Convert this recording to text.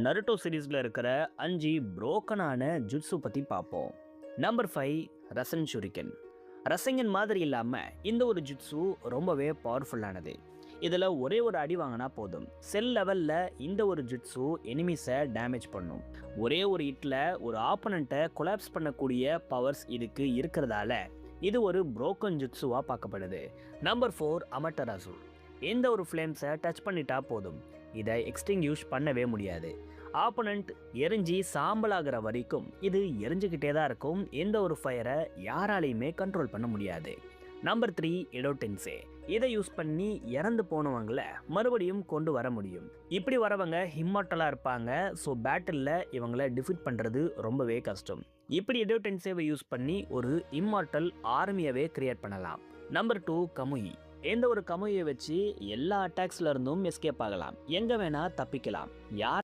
Naruto சீரீஸ்ல இருக்கிற 5 புரோக்கனான jutsu பத்தி பார்ப்போம். நம்பர் 5 ரசன் ஷுரிகன். ரசங்கன் மாதிரி இல்லாம இந்த ஒரு ஜுட்ஸு ரொம்பவே பவர்ஃபுல்லானது. இதில் ஒரே ஒரு அடி வாங்கினா போதும், செல் லெவலில் இந்த ஒரு ஜுட்ஸு எனிமீஸை டேமேஜ் பண்ணும். ஒரே ஒரு ஹிட்டில் ஒரு ஆப்பனண்ட்டை கொலாப்ஸ் பண்ணக்கூடிய பவர்ஸ் இதுக்கு இருக்கிறதால இது ஒரு புரோக்கன் ஜுட்ஸுவாக பார்க்கப்படுது. நம்பர் 4 அமட்டராசு. எந்த ஒரு ஃப்ளேம்ஸை டச் பண்ணிட்டா போதும், இதை எக்ஸ்டிங்யூஷ் பண்ணவே முடியாது. ஆப்பனண்ட் எரிஞ்சி சாம்பலாகிற வரைக்கும் இது எரிஞ்சுக்கிட்டே தான் இருக்கும். எந்த ஒரு ஃபயரை யாராலையுமே கண்ட்ரோல் பண்ண முடியாது. நம்பர் 3 இடோடென்சே. இதை யூஸ் பண்ணி இறந்து போனவங்களை மறுபடியும் கொண்டு வர முடியும். இப்படி வரவங்க இம்மார்ட்டலாக இருப்பாங்க. ஸோ பேட்டிலில் இவங்களை டிஃபீட் பண்ணுறது ரொம்பவே கஷ்டம். இப்படி இடோடென்சேவை யூஸ் பண்ணி ஒரு இம்மார்ட்டல் ஆர்மியவே கிரியேட் பண்ணலாம். நம்பர் 2 கமுயி. எந்த ஒரு கமுயை வச்சு எல்லா அட்டாக்ஸ்ல இருந்தும் எஸ்கேப் ஆகலாம், எங்க வேணா தப்பிக்கலாம். யார்